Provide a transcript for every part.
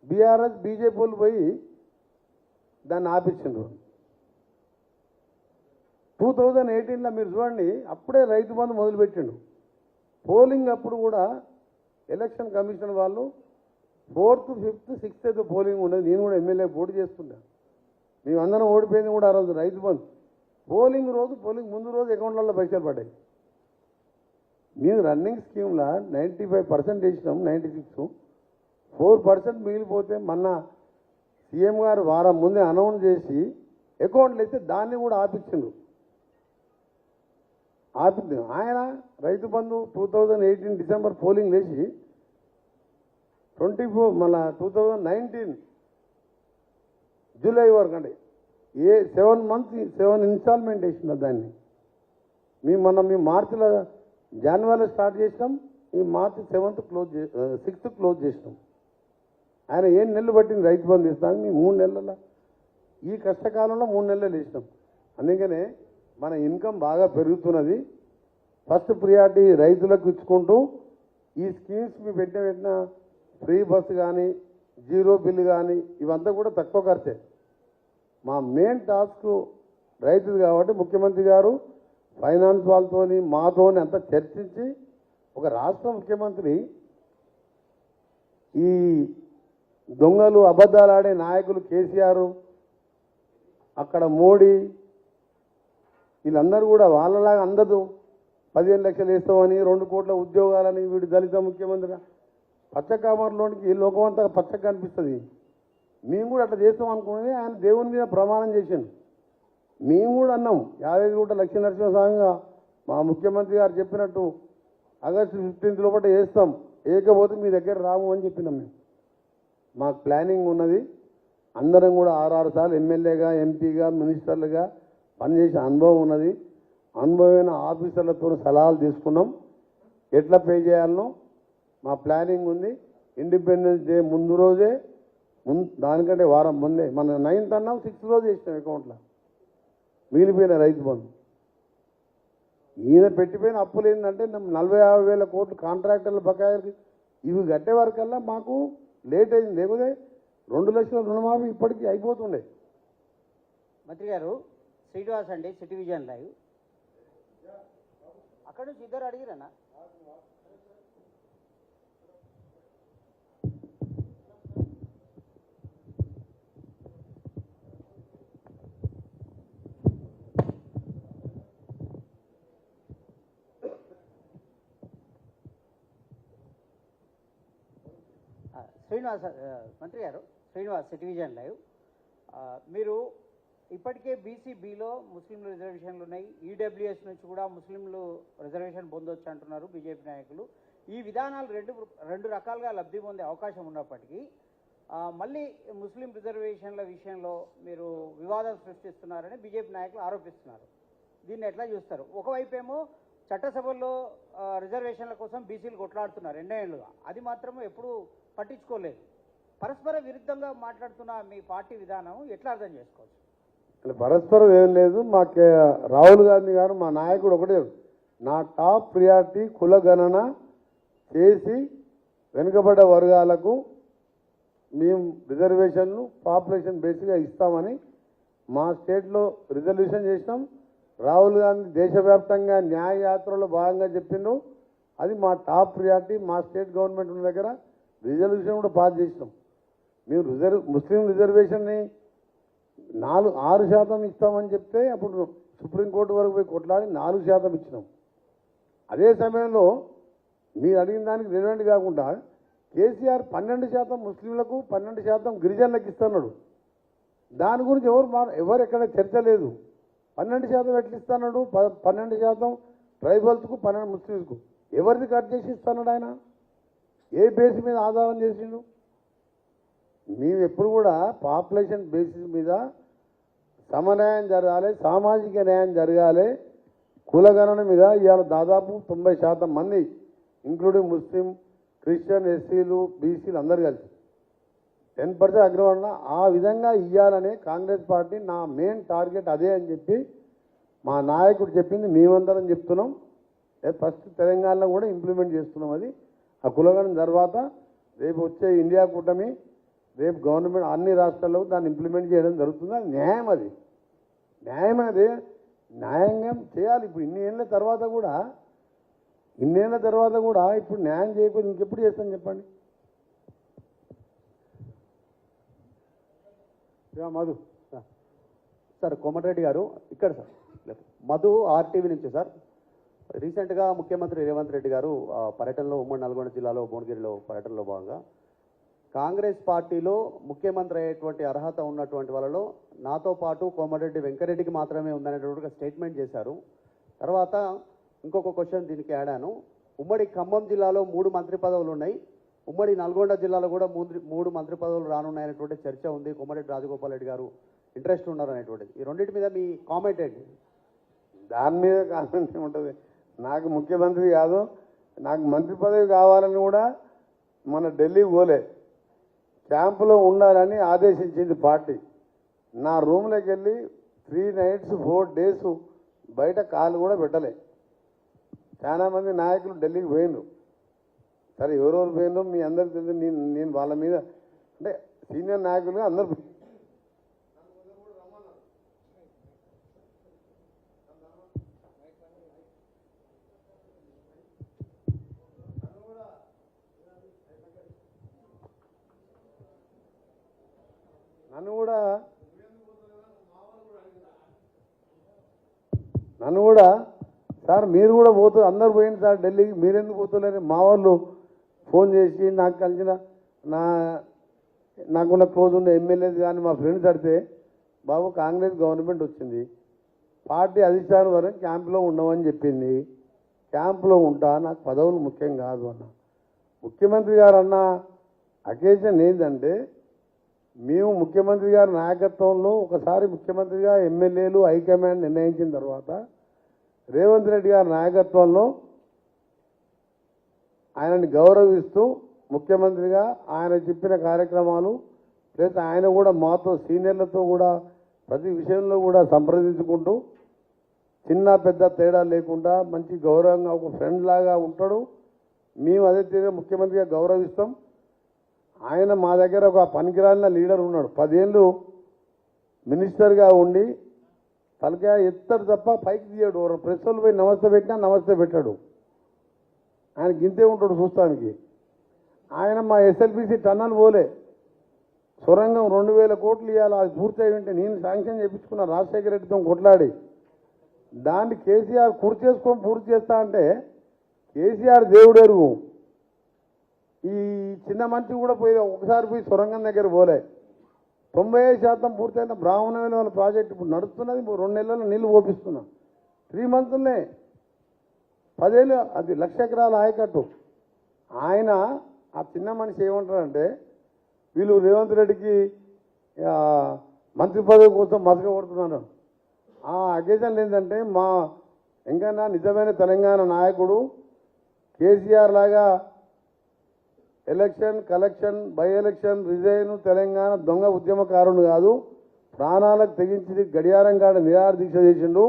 BRS BJP వాళ్ళు పోయి దాన్ని ఆపించిండ్రు. 2018లో మీరు చూడండి, అప్పుడే రైతు బంధు మొదలుపెట్టిండు. పోలింగ్ అప్పుడు కూడా ఎలక్షన్ కమిషన్ వాళ్ళు 4th, 5th, 6th అయితే పోలింగ్ ఉండేది. నేను కూడా ఎమ్మెల్యే పోటీ చేస్తున్నా. మేమందరం ఓడిపోయింది కూడా ఆ రోజు రైతు బంధు. పోలింగ్ ముందు రోజు అకౌంట్లలో పైసలు పడ్డాయి. మేము రన్నింగ్ స్కీమ్లో 95% వేసినాం, 96, 4% మిగిలిపోతే మొన్న సీఎం గారు వారం ముందే అనౌన్స్ చేసి అకౌంట్లు అయితే దాన్ని కూడా ఆపించిండు. ఆయన రైతు బంధు 2018 డిసెంబర్ పోలింగ్ వేసి 2019 జూలై వరకు అంటే 7 months 7 ఇన్స్టాల్మెంట్ వేసిన దాన్ని. మేము మార్చిలో జనవరిలో స్టార్ట్ చేసినాం. ఈ మార్చి 6th క్లోజ్ చేసినాం. ఆయన 7 నెలలు పట్టింది రైతు బంధు ఇస్తాను. మేము 3 నెలల ఈ కష్టకాలంలో 3 నెలలు వేసినాం. అందుకనే మన ఇన్కమ్ బాగా పెరుగుతున్నది. ఫస్ట్ ప్రియారిటీ రైతులకు ఇచ్చుకుంటూ ఈ స్కీమ్స్ మీ పెట్టిన ఫ్రీ బస్సు కానీ, జీరో బిల్లు కానీ ఇవంతా కూడా తక్కువ ఖర్చే. మా మెయిన్ టాస్క్ రైతులు కాబట్టి ముఖ్యమంత్రి గారు ఫైనాన్స్ వాళ్ళతోని మాతోని అంతా చర్చించి ఒక రాష్ట్ర ముఖ్యమంత్రి ఈ దొంగలు అబద్ధాలు ఆడే నాయకులు కేసీఆర్, అక్కడ మోడీ వీళ్ళందరూ కూడా వాళ్ళలాగా అందదు 15 లక్షలు వేస్తామని 2 కోట్ల ఉద్యోగాలని వీడు దళిత ముఖ్యమంత్రి పచ్చ కామర్లోనికి ఈ లోకం అంతా పచ్చగా కనిపిస్తుంది. మేము కూడా అట్లా చేస్తాం అనుకుని ఆయన దేవుని మీద ప్రమాణం చేశాను. మేము కూడా అన్నాం యాదగిరిగుట్ట లక్ష్మీనరసింహస్వామిగా మా ముఖ్యమంత్రి గారు చెప్పినట్టు ఆగస్టు 15 లోపల వేస్తాం, ఏకపోతే మీ దగ్గర రాము అని చెప్పినాం. మేము మాకు ప్లానింగ్ ఉన్నది. అందరం కూడా 6 సార్లు ఎమ్మెల్యేగా, ఎంపీగా, మినిస్టర్లుగా పనిచేసే అనుభవం ఉన్నది. అనుభవమైన ఆఫీసర్లతో సలహాలు తీసుకున్నాం. ఎట్లా పే చేయాలనో మా ప్లానింగ్ ఉంది. ఇండిపెండెన్స్ డే ముందు రోజే, దానికంటే వారం ముందే, మన 9th అన్నాం, 6th రోజు వేసినాం అకౌంట్లో మిగిలిపోయిన రైతు బంధు. ఈయన పెట్టిపోయిన అప్పులు ఏంటంటే 40,000 కోట్లు కాంట్రాక్టర్ల బకాయిలకి ఇవి కట్టే వరకల్లా మాకు లేట్ అయింది. లేకపోతే 2 లక్షల రుణమాఫీ ఇప్పటికీ అయిపోతుండే. మంత్రి గారు, శ్రీనివాస్ అండి, సిటీ విజన్ లైవ్. అక్కడ నుంచి ఇద్దరు అడిగిరన్నా. శ్రీనివాస్ మంత్రి గారు, శ్రీనివాస్, సిటీ విజన్ లైవ్. మీరు ఇప్పటికే బీసీబీలో ముస్లింలు రిజర్వేషన్లు ఉన్నాయి. ఈడబ్ల్యూఎస్ నుంచి కూడా ముస్లింలు రిజర్వేషన్ పొందొచ్చు అంటున్నారు బీజేపీ నాయకులు. ఈ విధానాలు రెండు రకాలుగా లబ్ధి పొందే అవకాశం ఉన్నప్పటికీ మళ్ళీ ముస్లిం రిజర్వేషన్ల విషయంలో మీరు వివాదం సృష్టిస్తున్నారని బీజేపీ నాయకులు ఆరోపిస్తున్నారు. దీన్ని ఎట్లా చూస్తారు? ఒకవైపేమో చట్టసభల్లో రిజర్వేషన్ల కోసం బీసీలు కొట్లాడుతున్నారు 2 ఏళ్లుగా, అది మాత్రం ఎప్పుడూ పట్టించుకోలేదు. పరస్పర విరుద్ధంగా మాట్లాడుతున్న మీ పార్టీ విధానం ఎట్లా అర్థం చేసుకోవచ్చు? పరస్పరం ఏం లేదు. మాకు రాహుల్ గాంధీ గారు మా నాయకుడు ఒకటే, నా టాప్ ప్రియారిటీ కులగణన చేసి వెనుకబడ్డ వర్గాలకు మేము రిజర్వేషన్లు పాపులేషన్ బేస్గా ఇస్తామని మా స్టేట్లో రిజల్యూషన్ చేసినాం. రాహుల్ గాంధీ దేశవ్యాప్తంగా న్యాయ యాత్రలో భాగంగా చెప్పిండు. అది మా టాప్ ప్రియారిటీ. మా స్టేట్ గవర్నమెంట్ ఉన్న దగ్గర రిజల్యూషన్ కూడా పాస్ చేసినాం. మేము ముస్లిం రిజర్వేషన్ని 6% ఇస్తామని చెప్తే అప్పుడు సుప్రీంకోర్టు వరకు పోయి కొట్లాడి 4% ఇచ్చినాం. అదే సమయంలో మీరు అడిగిన దానికి రిలవెంట్ కాకుండా కేసీఆర్ 12% ముస్లింలకు 12% గిరిజనులకు ఇస్తున్నాడు. దాని గురించి ఎవరు ఎక్కడ చర్చ లేదు. 12% ఎట్లా ఇస్తున్నాడు? 12% ట్రైబల్స్కు, 12 ముస్లింస్కు. ఎవరిది కట్ చేసి ఇస్తున్నాడు ఆయన? ఏ బేస్ మీద ఆధారం చేసిండు? మేము ఎప్పుడు కూడా పాపులేషన్ బేసిస్ మీద సమన్యాయం జరగాలి, సామాజిక న్యాయం జరగాలి. కులగణన మీద ఇవాళ దాదాపు 90% మంది ఇంక్లూడింగ్ ముస్లిం, క్రిస్టియన్, ఎస్సీలు, బీసీలు అందరు కలిసి 10% అగ్రవర్ణ ఆ విధంగా ఇవ్వాలని కాంగ్రెస్ పార్టీ నా మెయిన్ టార్గెట్ అదే అని చెప్పి మా నాయకుడు చెప్పింది మేమందరం చెప్తున్నాం. ఫస్ట్ తెలంగాణలో కూడా ఇంప్లిమెంట్ చేస్తున్నాం. అది ఆ కులగణన తర్వాత రేపు వచ్చే ఇండియా కూటమి రేపు గవర్నమెంట్ అన్ని రాష్ట్రాల్లో దాన్ని ఇంప్లిమెంట్ చేయడం జరుగుతుంది. అది న్యాయం, అది న్యాయం, అది న్యాయంగా చేయాలి. ఇప్పుడు ఇన్నేళ్ళ తర్వాత కూడా ఇప్పుడు న్యాయం చేయకపోతే ఇంకెప్పుడు చేస్తాను చెప్పండి. మధు సార్, కోమటిరెడ్డి గారు ఇక్కడ సార్, మధు ఆర్టీవీ నుంచి సార్. రీసెంట్గా ముఖ్యమంత్రి రేవంత్ రెడ్డి గారు పర్యటనలో ఉమ్మడి నల్గొండ జిల్లాలో భువనగిరిలో పర్యటనలో భాగంగా కాంగ్రెస్ పార్టీలో ముఖ్యమంత్రి అయ్యేటువంటి అర్హత ఉన్నటువంటి వాళ్ళలో నాతో పాటు కోమటిరెడ్డి వెంకరెడ్డికి మాత్రమే ఉందనేటువంటి స్టేట్మెంట్ చేశారు. తర్వాత ఇంకొక క్వశ్చన్ దీనికి యాడాను. ఉమ్మడి ఖమ్మం జిల్లాలో 3 మంత్రి పదవులు ఉన్నాయి, ఉమ్మడి నల్గొండ జిల్లాలో కూడా 3 మంత్రి పదవులు రానున్నాయనేటువంటి చర్చ ఉంది. కోమటిరెడ్డి రాజగోపాల్ రెడ్డి గారు ఇంట్రెస్ట్ ఉన్నారు అనేటువంటిది. ఈ రెండింటి మీద మీ కామెంట్ ఏంటి? దాని మీద కామెంట్ ఏముంటుంది? నాకు ముఖ్యమంత్రి కాదు, నాకు మంత్రి పదవి కావాలని కూడా మన ఢిల్లీ పోలే, క్యాంపులో ఉండాలని ఆదేశించింది పార్టీ. నా రూమ్లోకి వెళ్ళి 3 nights 4 days బయట కాలు కూడా పెట్టలే. చాలామంది నాయకులు ఢిల్లీకి పోయినరు. సరే, ఎవరెవరు పోయినరు మీ అందరికి తెలిసి నేను వాళ్ళ మీద అంటే సీనియర్ నాయకులుగా అందరు నన్ను కూడా సార్ మీరు కూడా పోతూ అందరు పోయింది సార్ ఢిల్లీకి, మీరెందుకు పోతులేని మా వాళ్ళు ఫోన్ చేసి నాకు కలిసిన నాకున్న క్లోజ్ ఉన్న ఎమ్మెల్యేస్ కానీ మా ఫ్రెండ్స్ అడితే, బాబు కాంగ్రెస్ గవర్నమెంట్ వచ్చింది, పార్టీ అధిష్టానం వరకు క్యాంపులో ఉండమని చెప్పింది, క్యాంపులో ఉంటా, నాకు పదవులు ముఖ్యం కాదు అన్న. ముఖ్యమంత్రి గారు అన్న అకేషన్ ఏంటంటే, మేము ముఖ్యమంత్రి గారి నాయకత్వంలో ఒకసారి ముఖ్యమంత్రిగా ఎమ్మెల్యేలు హైకమాండ్ నిర్ణయించిన తర్వాత రేవంత్ రెడ్డి గారి నాయకత్వంలో ఆయనని గౌరవిస్తూ ముఖ్యమంత్రిగా ఆయన చెప్పిన కార్యక్రమాలు ప్లస్ ఆయన కూడా మాతో సీనియర్లతో కూడా ప్రతి విషయంలో కూడా సంప్రదించుకుంటూ చిన్న పెద్ద తేడా లేకుండా మంచి గౌరవంగా ఒక ఫ్రెండ్ లాగా ఉంటాడు. మేము అదే తీరుగా ముఖ్యమంత్రిగా గౌరవిస్తాం. ఆయన మా దగ్గర ఒక పనికిరాలిన లీడర్ ఉన్నాడు. 10 ఏళ్ళు మినిస్టర్గా ఉండి తలకాయ ఎత్తడు తప్ప పైకి తీయడు. ప్రెస్ వాళ్ళు పోయి నమస్తే పెట్టినా నమస్తే పెట్టాడు. ఆయన గింతే ఉంటాడు చూస్తానికి. ఆయన మా ఎస్ఎల్బిసి టన్నల్ పోలే, సొరంగం 2000 కోట్లు ఇవ్వాలి, అది పూర్తయి ఉంటే నేను శాంక్షన్ చేయించుకున్న రాజశేఖర రెడ్డితో కొట్లాడి దాన్ని కేసీఆర్ చేసుకొని పూర్తి చేస్తా అంటే కేసీఆర్ దేవుడెరుగు. ఈ చిన్న మంచి కూడా ఒకసారి పోయి సొరంగం దగ్గర పోలే. 95% పూర్తయిన బ్రాహ్మణమైన వాళ్ళ ప్రాజెక్ట్ ఇప్పుడు నడుస్తున్నది. 2 నెలల్లో నీళ్లు పోపిస్తున్నాం. 3 monthsనే 10 ఏళ్ళు అది 1,00,000 ఎకరాల ఆయకట్టు. ఆయన ఆ చిన్న మనిషి ఏమంటారంటే, వీళ్ళు రేవంత్ రెడ్డికి మంత్రి పదవి కోసం మసక కొడుతున్నారు. ఆ అకేషన్లు ఏంటంటే, మా ఎంకన్నా నిజమైన తెలంగాణ నాయకుడు కేసీఆర్ లాగా election collection by election resign Telangana దొంగ ఉద్యమకారుడు కాదు. ప్రాణాలకు తెగించి గడియారం కాడ నిరాహార దీక్ష చేసిండు.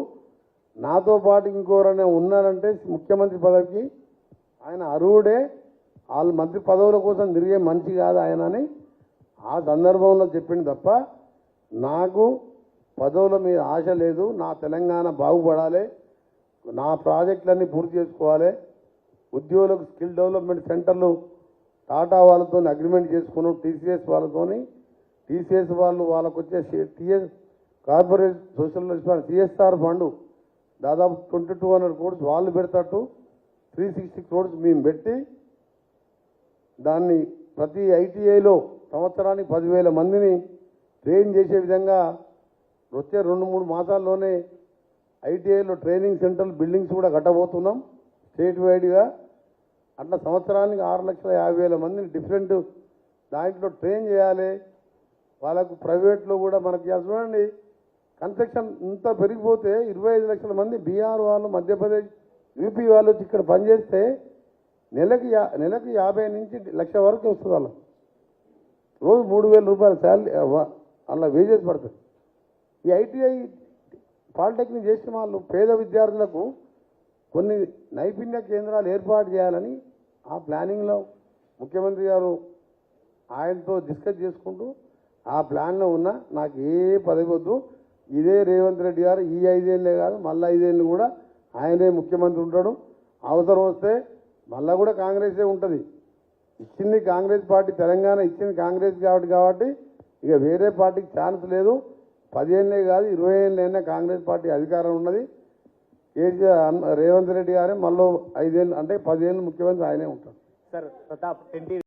నాతో పాటు ఇంకోరనే ఉన్నారంటే ముఖ్యమంత్రి పదవికి ఆయన అర్హుడే. వాళ్ళు మంత్రి పదవుల కోసం తిరిగే మనిషి కాదు ఆయన అని ఆ సందర్భంలో చెప్పింది తప్ప నాకు పదవుల మీద ఆశ లేదు. నా తెలంగాణ బాగుపడాలి, నా ప్రాజెక్టులన్నీ పూర్తి చేసుకోవాలి. ఉద్యోగులకు స్కిల్ డెవలప్మెంట్ సెంటర్లు టాటా వాళ్ళతో అగ్రిమెంట్ చేసుకున్నాం, టీసీఎస్ వాళ్ళతో. టీసీఎస్ వాళ్ళు వాళ్ళకు వచ్చే corporate social response CSR fund దాదాపు 2200 crores వాళ్ళు పెడతారు, 360 crores మేము పెట్టి దాన్ని ప్రతి ఐటీఐలో సంవత్సరానికి 10,000 మందిని ట్రైన్ చేసే విధంగా వచ్చే 2-3 మాసాల్లోనే ఐటీఐలో ట్రైనింగ్ సెంటర్ బిల్డింగ్స్ కూడా కట్టబోతున్నాం స్టేట్ వైడ్గా. అట్లా సంవత్సరానికి 6,50,000 మందిని డిఫరెంట్ దాంట్లో ట్రైన్ చేయాలి. వాళ్ళకు ప్రైవేట్లో కూడా మనకి చూడండి కన్స్ట్రక్షన్ ఇంత పెరిగిపోతే 25 లక్షల మంది బీహార్ వాళ్ళు, మధ్యప్రదేశ్, యూపీ వాళ్ళు వచ్చి ఇక్కడ పనిచేస్తే నెలకి 50 నుంచి 1,00,000 వరకు వస్తుంది. వాళ్ళ రోజు 3,000 రూపాయల శాలరీ అలా వేజెస్ పడుతుంది. ఈ ఐటీఐ పాలిటెక్నిక్ చేసిన వాళ్ళు పేద విద్యార్థులకు కొన్ని నైపుణ్య కేంద్రాలు ఏర్పాటు చేయాలని ఆ ప్లానింగ్లో ముఖ్యమంత్రి గారు ఆయనతో డిస్కస్ చేసుకుంటూ ఆ ప్లాన్లో ఉన్న నాకు ఏ పదవి వద్దు, ఇదే రేవంత్ రెడ్డి గారు ఈ 5 ఏళ్ళే కాదు మళ్ళీ 5 ఏళ్ళు కూడా ఆయనే ముఖ్యమంత్రి ఉంటాడు. అవసరం వస్తే మళ్ళీ కూడా కాంగ్రెసే ఉంటుంది. ఇచ్చింది కాంగ్రెస్ పార్టీ, తెలంగాణ ఇచ్చింది కాంగ్రెస్ కాబట్టి ఇక వేరే పార్టీకి ఛాన్స్ లేదు. 10 ఏళ్ళే కాదు 20 ఏళ్ళైనా కాంగ్రెస్ పార్టీ అధికారం ఉన్నది. రేవంత్ రెడ్డి గారే మళ్ళీ 5 ఏళ్ళు అంటే 10 ఏళ్ళు ముఖ్యమంత్రి ఆయనే ఉంటాడు. Sir Pratap NT